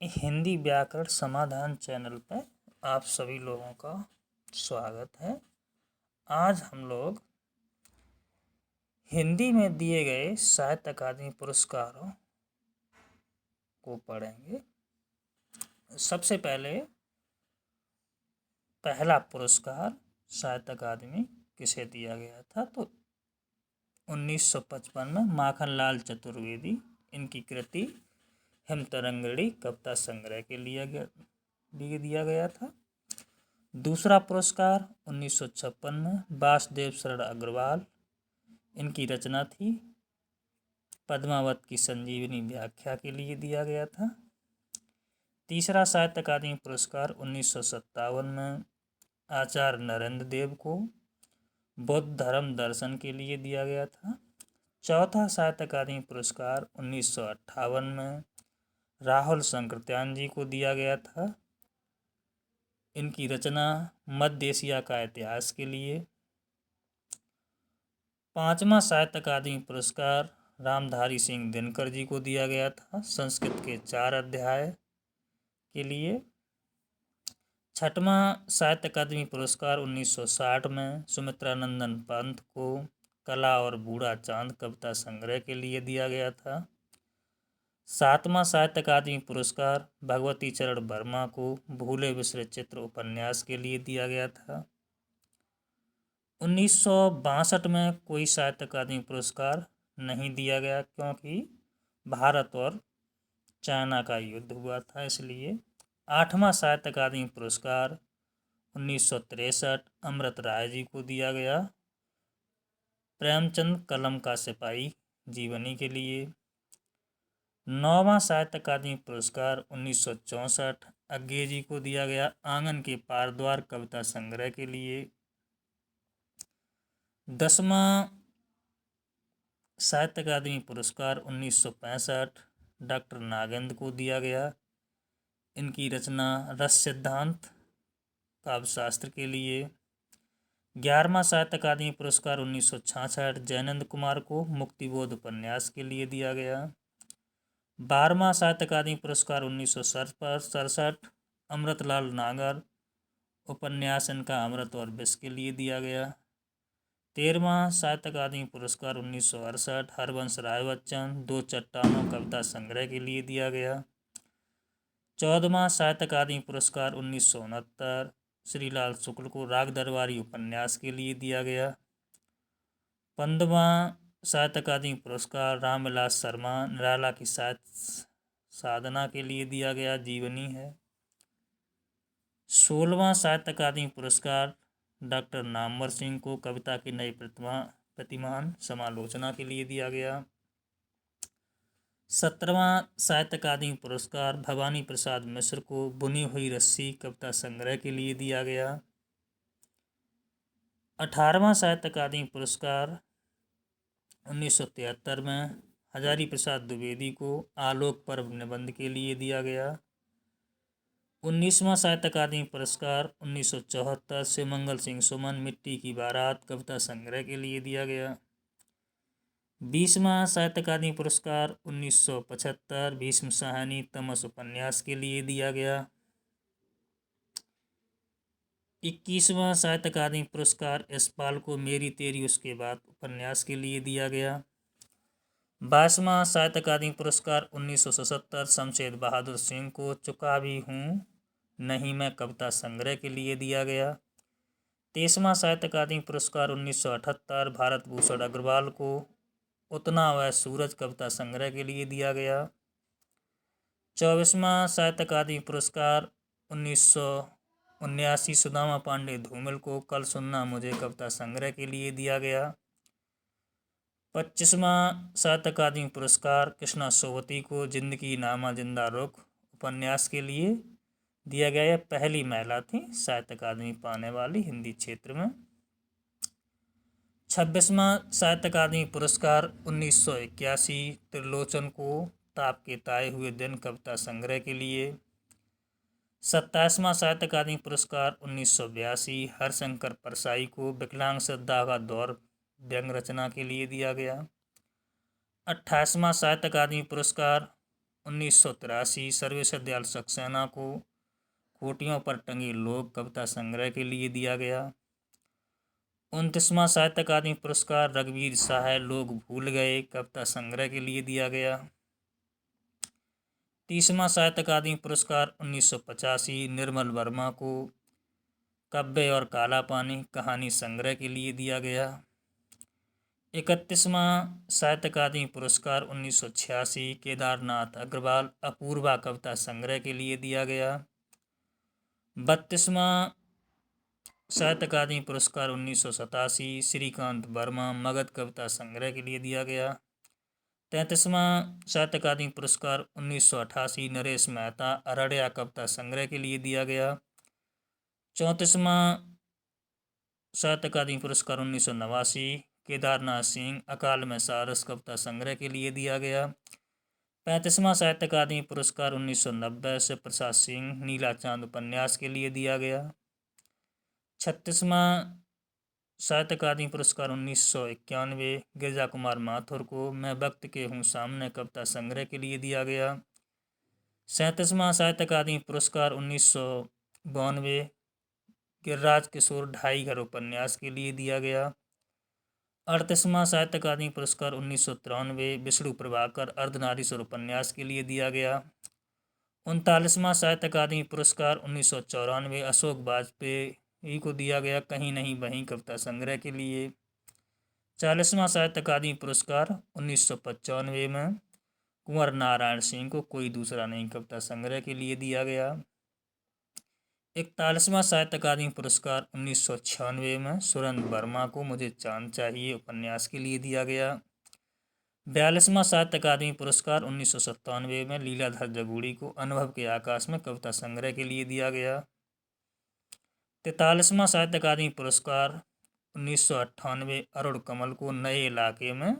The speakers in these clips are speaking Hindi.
हिंदी व्याकरण समाधान चैनल पर आप सभी लोगों का स्वागत है। आज हम लोग हिंदी में दिए गए साहित्य अकादमी पुरस्कारों को पढ़ेंगे। सबसे पहले पहला पुरस्कार साहित्य अकादमी किसे दिया गया था, तो 1955 में माखनलाल चतुर्वेदी, इनकी कृति हिमतरंगिणी कविता संग्रह के लिए दिया गया था। दूसरा पुरस्कार 1956 में वासुदेव शरण अग्रवाल, इनकी रचना थी पद्मावत की संजीवनी व्याख्या के लिए दिया गया था। तीसरा साहित्य अकादमी पुरस्कार 1957 में आचार्य नरेंद्र देव को बौद्ध धर्म दर्शन के लिए दिया गया था। चौथा साहित्य अकादमी पुरस्कार 1958 में राहुल संकृत्यान जी को दिया गया था, इनकी रचना मध्य एशिया का इतिहास के लिए। पांचवा साहित्य अकादमी पुरस्कार रामधारी सिंह दिनकर जी को दिया गया था, संस्कृत के 4 अध्याय के लिए। छठवां साहित्य अकादमी पुरस्कार 1960 में सुमित्रानंदन पंत को कला और बूढ़ा चांद कविता संग्रह के लिए दिया गया था। सातवां साहित्य अकादमी पुरस्कार भगवती चरण वर्मा को भूले बिसरे चित्र उपन्यास के लिए दिया गया था। 1962 में कोई साहित्य अकादमी पुरस्कार नहीं दिया गया, क्योंकि भारत और चाइना का युद्ध हुआ था, इसलिए। आठवां साहित्य अकादमी पुरस्कार 1963 अमृत राय जी को दिया गया, प्रेमचंद कलम का सिपाही जीवनी के लिए। नौवां साहित्य अकादमी पुरस्कार 1964 अज्ञे जी को दिया गया, आंगन के पारद्वार कविता संग्रह के लिए। 10वां साहित्य अकादमी पुरस्कार 1965 डॉक्टर नागेंद्र को दिया गया, इनकी रचना रस सिद्धांत काव्यशास्त्र के लिए। 11वां साहित्य अकादमी पुरस्कार 1966 जैनेन्द्र कुमार को मुक्तिबोध उपन्यास के लिए दिया गया। 12वां साहित्य अकादमी पुरस्कार 1967 अमृतलाल नागर उपन्यास इनका अमृत और विष के लिए दिया गया। 13वां साहित्य अकादमी पुरस्कार 1968 हरवंश राय बच्चन दो चट्टानों कविता संग्रह के लिए दिया गया। 14वां साहित्य अकादमी पुरस्कार 1969 श्रीलाल शुक्ल को राग दरबारी उपन्यास के लिए दिया गया। 15वां साहित्य अकादमी पुरस्कार रामविलास शर्मा निराला की साहित्य साधना के लिए दिया गया, जीवनी है। 16वां साहित्य अकादमी पुरस्कार डॉक्टर नामवर सिंह को कविता की नई प्रतिमान समालोचना के लिए दिया गया। 17वां साहित्य अकादमी पुरस्कार भवानी प्रसाद मिश्र को बुनी हुई रस्सी कविता संग्रह के लिए दिया गया। 18वां साहित्य अकादमी पुरस्कार 1973 में हजारी प्रसाद द्विवेदी को आलोक पर्व निबंध के लिए दिया गया। 19वां साहित्य अकादमी पुरस्कार 1974 से मंगल सिंह सुमन मिट्टी की बारात कविता संग्रह के लिए दिया गया। 20वां साहित्य अकादमी पुरस्कार 1975 भीष्म साहनी तमस उपन्यास के लिए दिया गया। 21वां साहित्य अकादमी पुरस्कार यशपाल को मेरी तेरी उसके बाद उपन्यास के लिए दिया गया। 22वां साहित्य अकादमी पुरस्कार 1977 शमशेद बहादुर सिंह को चुका भी हूँ नहीं मैं कविता संग्रह के लिए दिया गया। 23वां साहित्य अकादमी पुरस्कार 1978 भारत भूषण अग्रवाल को उतना वह सूरज कविता संग्रह के लिए दिया गया। 24वां साहित्य अकादमी पुरस्कार 1979 सुदामा पांडे धूमिल को कल सुनना मुझे कविता संग्रह के लिए दिया गया। 25वां साहित्य अकादमी पुरस्कार कृष्णा सोवती को जिंदगी नामा जिंदा रुख उपन्यास के लिए दिया गया। यह पहली महिला थी साहित्य अकादमी पाने वाली हिंदी क्षेत्र में। 26वां साहित्य अकादमी पुरस्कार 1981 त्रिलोचन को ताप के ताए हुए दिन कविता संग्रह के लिए। 27वां साहित्य अकादमी पुरस्कार 1982 हरशंकर परसाई को विकलांग श्रद्धा का दौर व्यंग रचना के लिए दिया गया। 28वां साहित्य अकादमी पुरस्कार 1983 सर्वेश्वर दयाल सक्सेना को कोटियों पर टंगे लोग कविता संग्रह के लिए दिया गया। 29वां साहित्य अकादमी पुरस्कार रघुवीर सहाय लोग भूल गए कविता संग्रह के लिए दिया गया। 30वां साहित्य अकादमी पुरस्कार 1985 निर्मल वर्मा को कव्य और काला पानी कहानी संग्रह के लिए दिया गया। 31वां साहित्य अकादमी पुरस्कार 1986 केदारनाथ अग्रवाल अपूर्वा कविता संग्रह के लिए दिया गया। 32वां साहित्य अकादमी पुरस्कार 1987 श्रीकांत वर्मा मगध कविता संग्रह के लिए दिया गया। 33वां साहित्य अकादमी पुरस्कार 1988 नरेश मेहता अररिया कविता संग्रह के लिए दिया गया। 34वां साहित्य अकादमी पुरस्कार 1989 केदारनाथ सिंह अकाल में सारस कविता संग्रह के लिए दिया गया। 35वां साहित्य अकादमी पुरस्कार 1990 से प्रसाद सिंह नीला चांद उपन्यास के लिए दिया गया। 36वां साहित्य अकादमी पुरस्कार 1991 गिरिजा कुमार माथुर को मैं वक्त के हूँ सामने कविता संग्रह के लिए दिया गया। 37वां साहित्य अकादमी पुरस्कार 1992 गिरिराज किशोर ढाई घर उपन्यास के लिए दिया गया। 38वां साहित्य अकादमी पुरस्कार 1993 विष्णु प्रभाकर अर्धनारीश्वर उपन्यास के लिए दिया गया। 39वां साहित्य अकादमी पुरस्कार 1994 अशोक वाजपेयी को दिया गया कहीं नहीं वहीं कविता संग्रह के लिए। 40वां साहित्य अकादमी पुरस्कार 1995 में कुंवर नारायण सिंह को कोई दूसरा नहीं कविता संग्रह के लिए दिया गया। 41वां साहित्य अकादमी पुरस्कार 1996 में सुरेंद्र वर्मा को मुझे चांद चाहिए उपन्यास के लिए दिया गया। 42वां साहित्य अकादमी पुरस्कार 1997 में लीलाधर जगूड़ी को अनुभव के आकाश में कविता संग्रह के लिए दिया गया। 43वां साहित्य अकादमी पुरस्कार 1998 अरुण कमल को नए इलाके में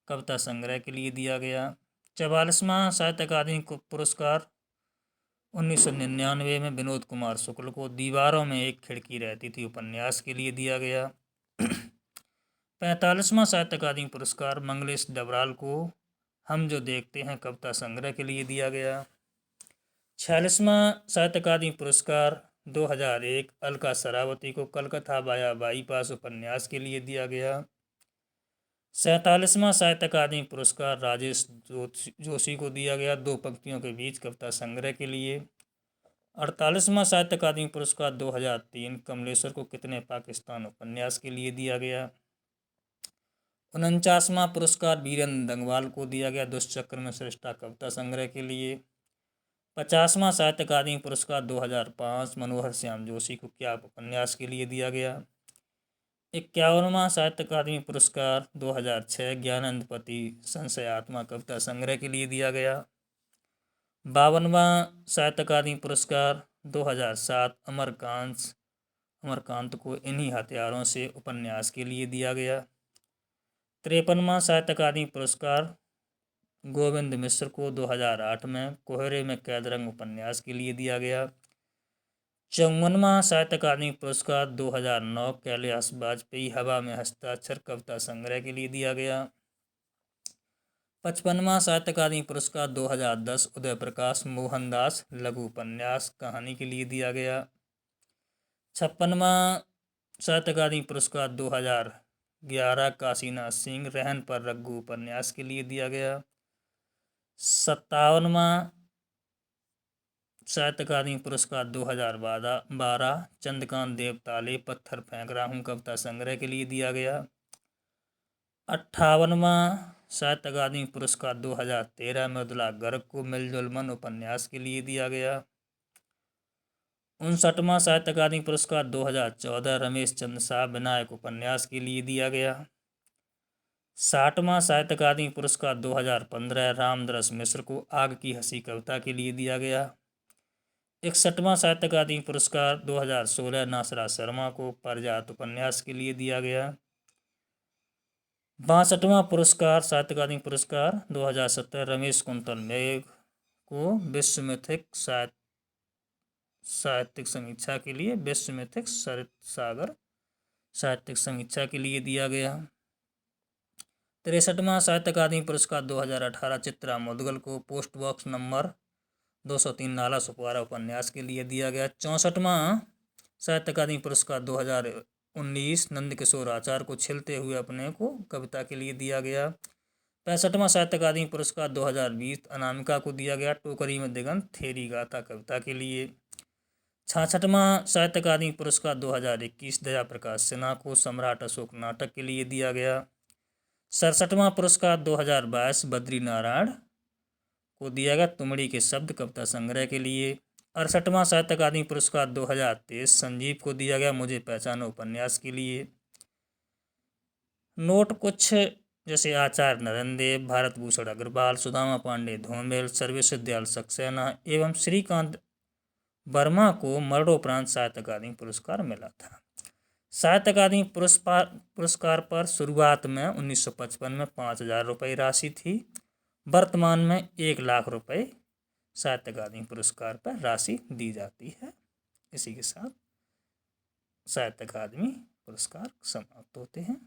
कविता संग्रह के लिए दिया गया। 44वां साहित्य अकादमी पुरस्कार 1999 में विनोद कुमार शुक्ल को दीवारों में एक खिड़की रहती थी उपन्यास के लिए दिया गया। 45वां साहित्य अकादमी पुरस्कार मंगलेश डबराल को हम जो देखते हैं कविता संग्रह के लिए दिया गया। 46वां साहित्य अकादमी पुरस्कार 2001 अलका सरावती को कलकत्ता वाया बाईपास उपन्यास के लिए दिया गया। 47वां साहित्य अकादमी पुरस्कार राजेश जोशी को दिया गया दो पंक्तियों के बीच कविता संग्रह के लिए। 48वां साहित्य अकादमी पुरस्कार 2003 कमलेश्वर को कितने पाकिस्तान उपन्यास के लिए दिया गया। 49वां पुरस्कार वीरेंद्र दंगवाल को दिया गया दुष्चक्र में श्रेष्ठा कविता संग्रह के लिए। 50वां साहित्य अकादमी पुरस्कार 2005 मनोहर श्याम जोशी को क्या उपन्यास के लिए दिया गया। 51वां साहित्य अकादमी पुरस्कार 2006 ज्ञानंदपति संशयात्मा कविता संग्रह के लिए दिया गया। 52वां साहित्य अकादमी पुरस्कार 2007 अमरकांत को इन्हीं हथियारों से उपन्यास के लिए दिया गया। 53वां साहित्य अकादमी पुरस्कार गोविंद मिश्र को 2008 में कोहरे में कैदरंग उपन्यास के लिए दिया गया। 54वां साहित्य अकादमी पुरस्कार 2009 कैलाश वाजपेयी हवा में हस्ताक्षर कविता संग्रह के लिए दिया गया। 55वां साहित्य अकादमी पुरस्कार 2010 उदय प्रकाश मोहनदास लघु उपन्यास कहानी के लिए दिया गया। 56वां साहित्य अकादमी पुरस्कार 2011 काशीनाथ सिंह रहन पर रघु उपन्यास के लिए दिया गया। 57वां साहित्य अकादमी पुरस्कार 2012 चंद्रकांत देवताले पत्थर फेंक रहा हूँ कविता संग्रह के लिए दिया गया। 58वां साहित्य अकादमी पुरस्कार 2013 मृदुला गर्ग को मिलजुल मन उपन्यास के लिए दिया गया। 59वां साहित्य अकादमी पुरस्कार 2014 रमेश चंद्र शाह विनायक उपन्यास के लिए दिया गया। 60वां साहित्य अकादमी पुरस्कार 2015 रामदरस मिश्र को आग की हंसी कविता के लिए दिया गया। 61वां साहित्य अकादमी पुरस्कार 2016 नासरा शर्मा को पारिजात उपन्यास के लिए दिया गया। 62वां पुरस्कार साहित्य अकादमी पुरस्कार 2017 रमेश कुंतल मेघ को विश्वमिथिक साहित्यिक समीक्षा के लिए विश्वमिथिक सरित सागर साहित्यिक समीक्षा के लिए दिया गया। 63वां साहित्य अकादमी पुरस्कार 2018 चित्रा मुदगल को पोस्ट बॉक्स नंबर 203 नाला सुपारा उपन्यास के लिए दिया गया। 64वां साहित्य अकादमी पुरस्कार 2019 नंदकिशोर आचार्य को छिलते हुए अपने को कविता के लिए दिया गया। 65वां साहित्य अकादमी पुरस्कार 2020 अनामिका को दिया गया, टोकरी में दिगंत थेरी गाथा कविता के लिए। 66वां साहित्य अकादमी पुरस्कार 2021 दया प्रकाश सिन्हा को सम्राट अशोक नाटक के लिए दिया गया। 67वां पुरस्कार 2022 बद्री नारायण को दिया गया, तुमड़ी के शब्द कविता संग्रह के लिए। 68वां साहित्य अकादमी पुरस्कार 2023 संजीव को दिया गया, मुझे पहचानो उपन्यास के लिए। नोट कुछ जैसे आचार्य नरेंद्र देव, भारत भूषण अग्रवाल, सुदामा पांडे धूमवेल, सर्वेश्वर दयाल सक्सेना एवं श्रीकांत वर्मा को मरणोपरांत साहित्य अकादमी पुरस्कार मिला था। साहित्य अकादमी पुरस्कार पर शुरुआत में 1955 में 5,000 रुपये राशि थी। वर्तमान में 1 लाख रुपये साहित्य अकादमी पुरस्कार पर राशि दी जाती है। इसी के साथ साहित्य अकादमी पुरस्कार समाप्त होते हैं।